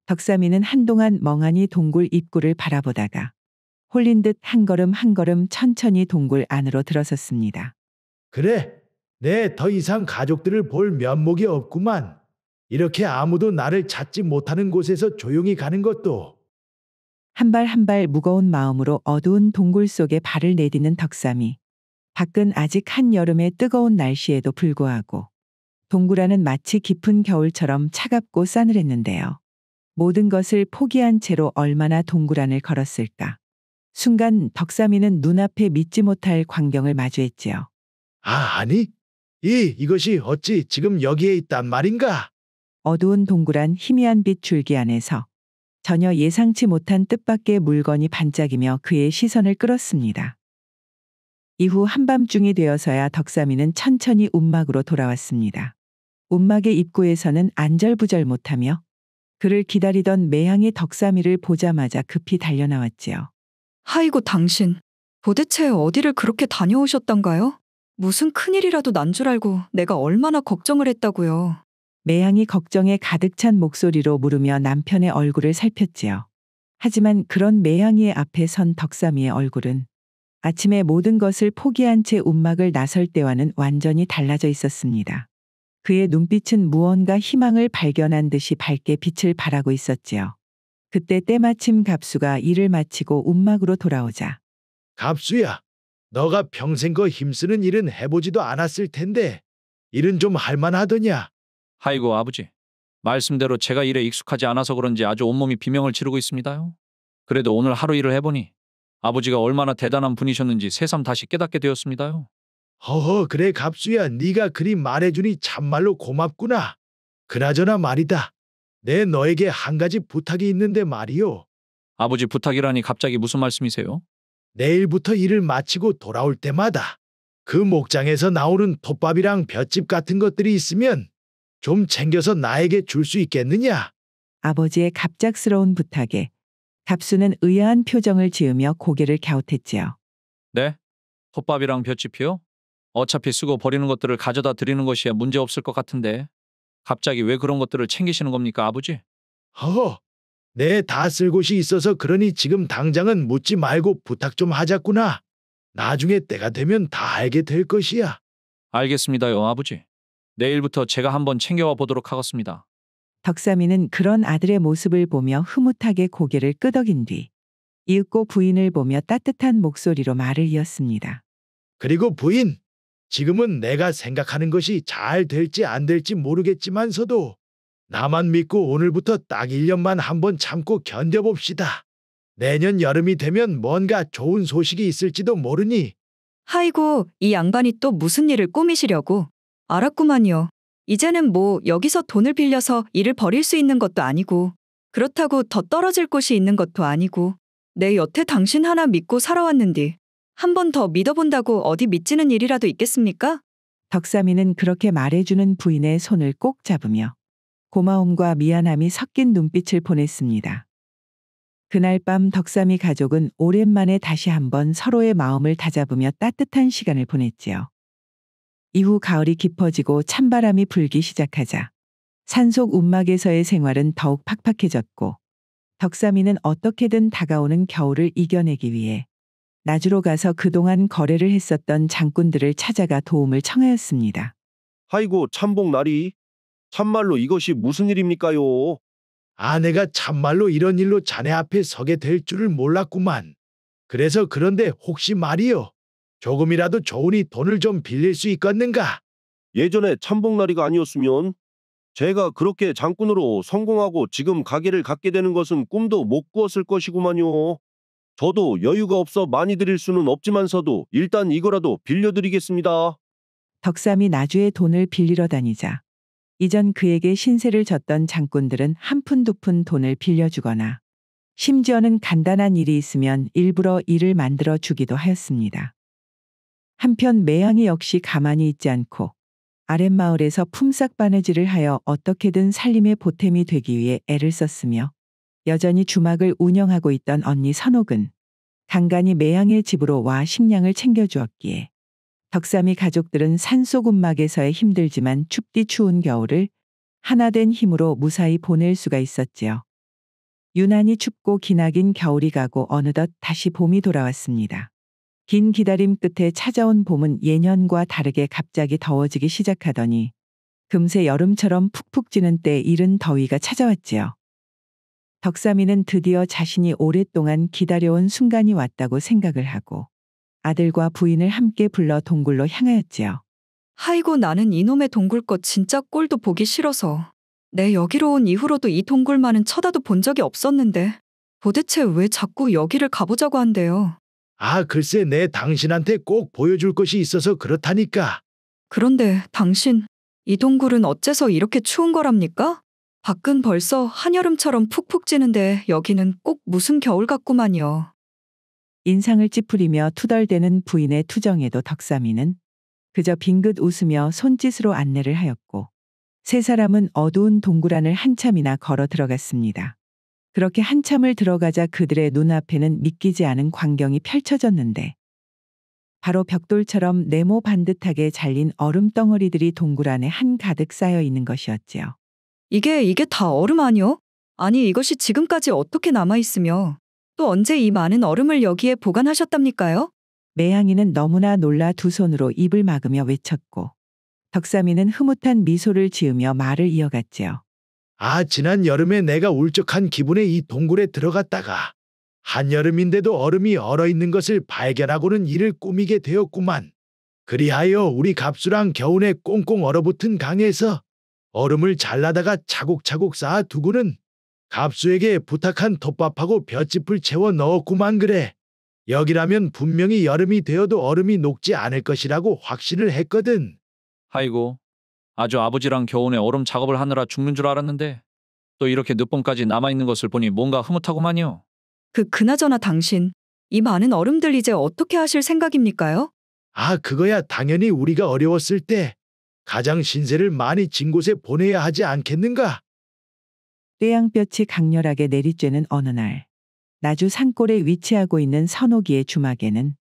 덕삼이는 한동안 멍하니 동굴 입구를 바라보다가 홀린 듯 한 걸음 한 걸음 천천히 동굴 안으로 들어섰습니다. 그래, 내 더 이상 가족들을 볼 면목이 없구만. 이렇게 아무도 나를 찾지 못하는 곳에서 조용히 가는 것도. 한 발 한 발 무거운 마음으로 어두운 동굴 속에 발을 내디는 덕삼이. 밖은 아직 한여름의 뜨거운 날씨에도 불구하고 동굴 안은 마치 깊은 겨울처럼 차갑고 싸늘했는데요. 모든 것을 포기한 채로 얼마나 동굴 안을 걸었을까. 순간 덕삼이는 눈앞에 믿지 못할 광경을 마주했지요. 아니? 이것이 어찌 지금 여기에 있단 말인가? 어두운 동굴 안 희미한 빛 줄기 안에서 전혀 예상치 못한 뜻밖의 물건이 반짝이며 그의 시선을 끌었습니다. 이후 한밤중이 되어서야 덕삼이는 천천히 움막으로 돌아왔습니다. 움막의 입구에서는 안절부절 못하며 그를 기다리던 매향이 덕삼이를 보자마자 급히 달려나왔지요. 아이고 당신. 도대체 어디를 그렇게 다녀오셨던가요? 무슨 큰일이라도 난 줄 알고 내가 얼마나 걱정을 했다고요. 매향이 걱정에 가득 찬 목소리로 물으며 남편의 얼굴을 살폈지요. 하지만 그런 매향이의 앞에 선 덕삼이의 얼굴은 아침에 모든 것을 포기한 채 움막을 나설 때와는 완전히 달라져 있었습니다. 그의 눈빛은 무언가 희망을 발견한 듯이 밝게 빛을 발하고 있었지요. 그때 때마침 갑수가 일을 마치고 움막으로 돌아오자. 갑수야, 너가 평생 거 힘쓰는 일은 해보지도 않았을 텐데 일은 좀 할만하더냐? 아이고 아버지. 말씀대로 제가 일에 익숙하지 않아서 그런지 아주 온몸이 비명을 지르고 있습니다요. 그래도 오늘 하루 일을 해보니 아버지가 얼마나 대단한 분이셨는지 새삼 다시 깨닫게 되었습니다요. 허허, 그래 갑수야, 네가 그리 말해주니 참말로 고맙구나. 그나저나 말이다. 내 너에게 한 가지 부탁이 있는데 말이요. 아버지 부탁이라니 갑자기 무슨 말씀이세요? 내일부터 일을 마치고 돌아올 때마다 그 목장에서 나오는 톱밥이랑 볏짚 같은 것들이 있으면 좀 챙겨서 나에게 줄 수 있겠느냐? 아버지의 갑작스러운 부탁에 갑수는 의아한 표정을 지으며 고개를 갸웃했지요. 네? 톱밥이랑 볏짚이요? 어차피 쓰고 버리는 것들을 가져다 드리는 것이야 문제 없을 것 같은데 갑자기 왜 그런 것들을 챙기시는 겁니까 아버지? 허허, 내 다 쓸 곳이 있어서 그러니 지금 당장은 묻지 말고 부탁 좀 하자꾸나. 나중에 때가 되면 다 알게 될 것이야. 알겠습니다요 아버지. 내일부터 제가 한번 챙겨와 보도록 하겠습니다. 덕삼이는 그런 아들의 모습을 보며 흐뭇하게 고개를 끄덕인 뒤 이윽고 부인을 보며 따뜻한 목소리로 말을 이었습니다. 그리고 부인, 지금은 내가 생각하는 것이 잘 될지 안 될지 모르겠지만서도 나만 믿고 오늘부터 딱 1년만 한번 참고 견뎌봅시다. 내년 여름이 되면 뭔가 좋은 소식이 있을지도 모르니. 아이고, 이 양반이 또 무슨 일을 꾸미시려고. 알았구만요. 이제는 뭐 여기서 돈을 빌려서 일을 벌일 수 있는 것도 아니고 그렇다고 더 떨어질 곳이 있는 것도 아니고 내 여태 당신 하나 믿고 살아왔는디 한 번 더 믿어본다고 어디 믿지는 일이라도 있겠습니까? 덕삼이는 그렇게 말해주는 부인의 손을 꼭 잡으며 고마움과 미안함이 섞인 눈빛을 보냈습니다. 그날 밤 덕삼이 가족은 오랜만에 다시 한번 서로의 마음을 다잡으며 따뜻한 시간을 보냈지요. 이후 가을이 깊어지고 찬바람이 불기 시작하자 산속 움막에서의 생활은 더욱 팍팍해졌고 덕삼이는 어떻게든 다가오는 겨울을 이겨내기 위해 나주로 가서 그동안 거래를 했었던 장꾼들을 찾아가 도움을 청하였습니다. 아이고 참복나리. 참말로 이것이 무슨 일입니까요? 아내가 참말로 이런 일로 자네 앞에 서게 될 줄을 몰랐구만. 그래서 그런데 혹시 말이요. 조금이라도 좋으니 돈을 좀 빌릴 수 있겠는가? 예전에 참복나리가 아니었으면 제가 그렇게 장꾼으로 성공하고 지금 가게를 갖게 되는 것은 꿈도 못 꾸었을 것이구만요. 저도 여유가 없어 많이 드릴 수는 없지만서도 일단 이거라도 빌려드리겠습니다. 덕삼이 나주에 돈을 빌리러 다니자 이전 그에게 신세를 졌던 장꾼들은 한 푼 두 푼 돈을 빌려주거나 심지어는 간단한 일이 있으면 일부러 일을 만들어 주기도 하였습니다. 한편 매양이 역시 가만히 있지 않고 아랫마을에서 품삯 바느질을 하여 어떻게든 살림의 보탬이 되기 위해 애를 썼으며 여전히 주막을 운영하고 있던 언니 선옥은 간간히 매양의 집으로 와 식량을 챙겨주었기에 덕삼이 가족들은 산소군막에서의 힘들지만 춥디 추운 겨울을 하나된 힘으로 무사히 보낼 수가 있었지요. 유난히 춥고 기나긴 겨울이 가고 어느덧 다시 봄이 돌아왔습니다. 긴 기다림 끝에 찾아온 봄은 예년과 다르게 갑자기 더워지기 시작하더니 금세 여름처럼 푹푹 찌는 때 이른 더위가 찾아왔지요. 덕삼이는 드디어 자신이 오랫동안 기다려온 순간이 왔다고 생각을 하고 아들과 부인을 함께 불러 동굴로 향하였지요. 아이고 나는 이놈의 동굴꽃 진짜 꼴도 보기 싫어서. 내 여기로 온 이후로도 이 동굴만은 쳐다도 본 적이 없었는데 도대체 왜 자꾸 여기를 가보자고 한대요. 아, 글쎄 내 당신한테 꼭 보여줄 것이 있어서 그렇다니까. 그런데 당신, 이 동굴은 어째서 이렇게 추운 거랍니까? 밖은 벌써 한여름처럼 푹푹 찌는데 여기는 꼭 무슨 겨울 같구만요. 인상을 찌푸리며 투덜대는 부인의 투정에도 덕삼이는 그저 빙긋 웃으며 손짓으로 안내를 하였고 세 사람은 어두운 동굴 안을 한참이나 걸어 들어갔습니다. 그렇게 한참을 들어가자 그들의 눈앞에는 믿기지 않은 광경이 펼쳐졌는데 바로 벽돌처럼 네모 반듯하게 잘린 얼음 덩어리들이 동굴 안에 한가득 쌓여 있는 것이었지요. 이게 다 얼음 아니요? 아니 이것이 지금까지 어떻게 남아있으며 또 언제 이 많은 얼음을 여기에 보관하셨답니까요? 매양이는 너무나 놀라 두 손으로 입을 막으며 외쳤고 덕삼이는 흐뭇한 미소를 지으며 말을 이어갔지요. 아, 지난 여름에 내가 울적한 기분에 이 동굴에 들어갔다가 한여름인데도 얼음이 얼어있는 것을 발견하고는 이를 꾸미게 되었구만. 그리하여 우리 갑수랑 겨우내 꽁꽁 얼어붙은 강에서 얼음을 잘라다가 차곡차곡 쌓아 두고는 갑수에게 부탁한 톱밥하고 볏짚을 채워 넣었구만. 그래. 여기라면 분명히 여름이 되어도 얼음이 녹지 않을 것이라고 확신을 했거든. 아이고, 아주 아버지랑 겨우내 얼음 작업을 하느라 죽는 줄 알았는데 또 이렇게 늦봄까지 남아있는 것을 보니 뭔가 흐뭇하구만요. 그나저나 당신, 이 많은 얼음들 이제 어떻게 하실 생각입니까요? 아, 그거야 당연히 우리가 어려웠을 때 가장 신세를 많이 진 곳에 보내야 하지 않겠는가? 떼양볕이 강렬하게 내리쬐는 어느 날 나주 산골에 위치하고 있는 선옥이의 주막에는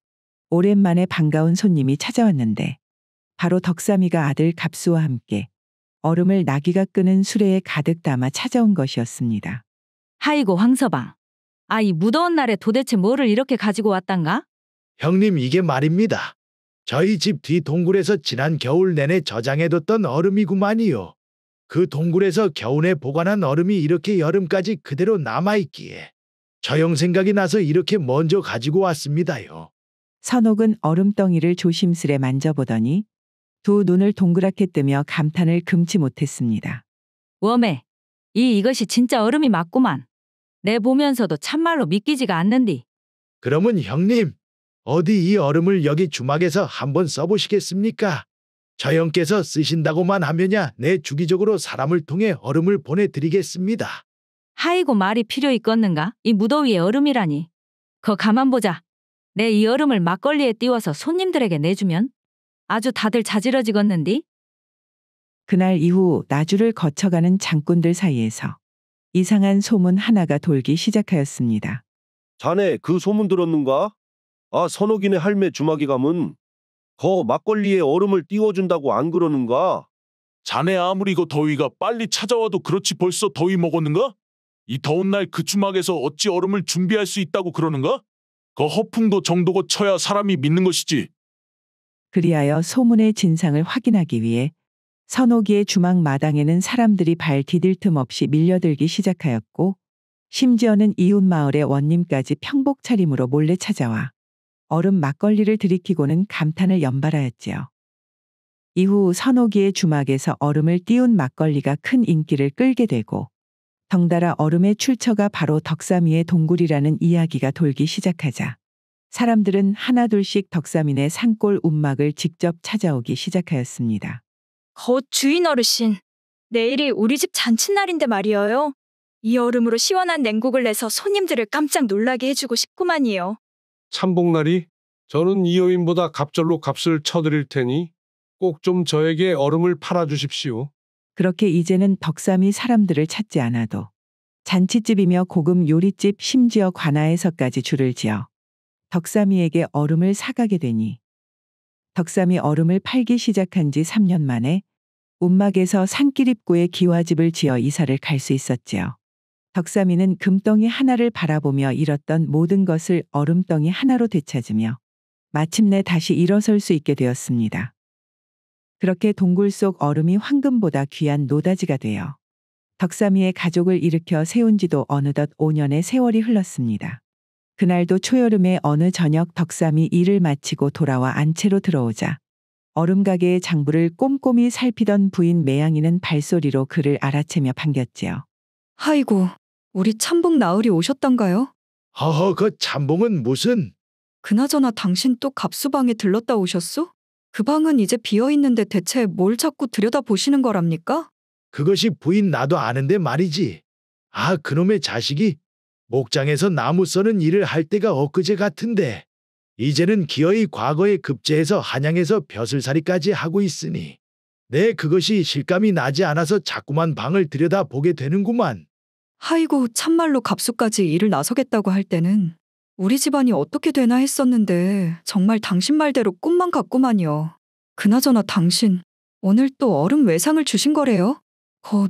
오랜만에 반가운 손님이 찾아왔는데 바로 덕삼이가 아들 갑수와 함께 얼음을 나귀가 끄는 수레에 가득 담아 찾아온 것이었습니다. 하이고 황서방. 아, 이 무더운 날에 도대체 뭐를 이렇게 가지고 왔단가? 형님, 이게 말입니다. 저희 집 뒤 동굴에서 지난 겨울 내내 저장해뒀던 얼음이구만이요. 그 동굴에서 겨우내 보관한 얼음이 이렇게 여름까지 그대로 남아있기에 저 형 생각이 나서 이렇게 먼저 가지고 왔습니다요. 선옥은 얼음덩이를 조심스레 만져보더니 두 눈을 동그랗게 뜨며 감탄을 금치 못했습니다. 웜에. 이것이 진짜 얼음이 맞구만. 내 보면서도 참말로 믿기지가 않는디. 그러면 형님, 어디 이 얼음을 여기 주막에서 한번 써보시겠습니까? 저 형께서 쓰신다고만 하면야 내 주기적으로 사람을 통해 얼음을 보내드리겠습니다. 하이고 말이 필요 있겠는가? 이 무더위에 얼음이라니. 가만 보자. 내 이 얼음을 막걸리에 띄워서 손님들에게 내주면 아주 다들 자지러지겠는디? 그날 이후 나주를 거쳐가는 장꾼들 사이에서 이상한 소문 하나가 돌기 시작하였습니다. 자네 그 소문 들었는가? 아, 선옥이네 할매 주막에 가면 거 막걸리에 얼음을 띄워준다고 안 그러는가? 자네 아무리 그 더위가 빨리 찾아와도 그렇지 벌써 더위 먹었는가? 이 더운 날 그 주막에서 어찌 얼음을 준비할 수 있다고 그러는가? 그 허풍도 정도고 쳐야 사람이 믿는 것이지. 그리하여 소문의 진상을 확인하기 위해 선옥이의 주막 마당에는 사람들이 발 디딜 틈 없이 밀려들기 시작하였고 심지어는 이웃 마을의 원님까지 평복 차림으로 몰래 찾아와 얼음 막걸리를 들이키고는 감탄을 연발하였지요. 이후 선옥이의 주막에서 얼음을 띄운 막걸리가 큰 인기를 끌게 되고 덩달아 얼음의 출처가 바로 덕삼이의 동굴이라는 이야기가 돌기 시작하자 사람들은 하나둘씩 덕삼이네 산골 움막을 직접 찾아오기 시작하였습니다. 주인 어르신, 내일이 우리 집 잔칫날인데 말이에요. 이 얼음으로 시원한 냉국을 내서 손님들을 깜짝 놀라게 해주고 싶구만이요. 참복날이 저는 이 여인보다 갑절로 값을 쳐드릴 테니 꼭 좀 저에게 얼음을 팔아주십시오. 그렇게 이제는 덕삼이 사람들을 찾지 않아도 잔치집이며 고급 요리집 심지어 관아에서까지 줄을 지어 덕삼이에게 얼음을 사가게 되니 덕삼이 얼음을 팔기 시작한 지 3년 만에 움막에서 산길 입구에 기와집을 지어 이사를 갈 수 있었지요. 덕삼이는 금덩이 하나를 바라보며 잃었던 모든 것을 얼음덩이 하나로 되찾으며 마침내 다시 일어설 수 있게 되었습니다. 그렇게 동굴 속 얼음이 황금보다 귀한 노다지가 되어 덕삼이의 가족을 일으켜 세운 지도 어느덧 5년의 세월이 흘렀습니다. 그날도 초여름의 어느 저녁 덕삼이 일을 마치고 돌아와 안채로 들어오자 얼음 가게의 장부를 꼼꼼히 살피던 부인 매양이는 발소리로 그를 알아채며 반겼지요. 아이고, 우리 참봉 나으리 오셨던가요? 허허, 그 참봉은 무슨? 그나저나 당신 또 갑수방에 들렀다 오셨소? 그 방은 이제 비어있는데 대체 뭘 자꾸 들여다보시는 거랍니까? 그것이 부인 나도 아는데 말이지. 아, 그놈의 자식이 목장에서 나무 써는 일을 할 때가 엊그제 같은데 이제는 기어이 과거에 급제해서 한양에서 벼슬살이까지 하고 있으니 내 그것이 실감이 나지 않아서 자꾸만 방을 들여다보게 되는구만. 아이고, 참말로 갑수까지 일을 나서겠다고 할 때는 우리 집안이 어떻게 되나 했었는데 정말 당신 말대로 꿈만 같구만요. 그나저나 당신 오늘 또 얼음 외상을 주신 거래요?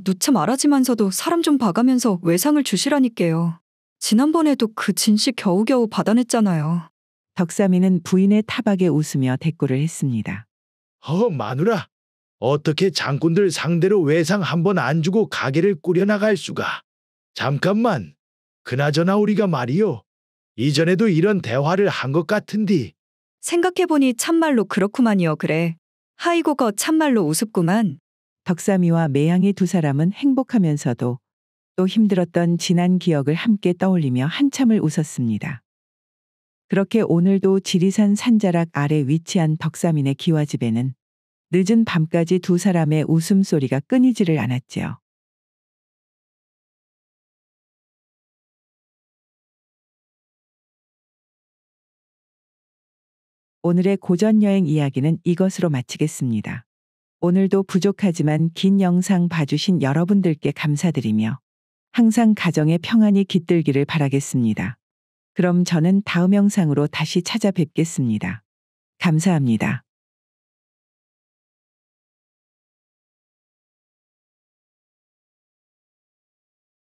누차 말하지만서도 사람 좀 봐가면서 외상을 주시라니까요. 지난번에도 그 진씨 겨우겨우 받아냈잖아요. 덕삼이는 부인의 타박에 웃으며 대꾸를 했습니다. 마누라, 어떻게 장군들 상대로 외상 한 번 안 주고 가게를 꾸려나갈 수가. 잠깐만, 그나저나 우리가 말이요. 이전에도 이런 대화를 한 것 같은디. 생각해보니 참말로 그렇구만요. 그래. 아이고, 참말로 우습구만. 덕삼이와 매양이 두 사람은 행복하면서도 또 힘들었던 지난 기억을 함께 떠올리며 한참을 웃었습니다. 그렇게 오늘도 지리산 산자락 아래 위치한 덕삼이네 기와집에는 늦은 밤까지 두 사람의 웃음소리가 끊이지를 않았지요. 오늘의 고전여행 이야기는 이것으로 마치겠습니다. 오늘도 부족하지만 긴 영상 봐주신 여러분들께 감사드리며 항상 가정의 평안이 깃들기를 바라겠습니다. 그럼 저는 다음 영상으로 다시 찾아뵙겠습니다. 감사합니다.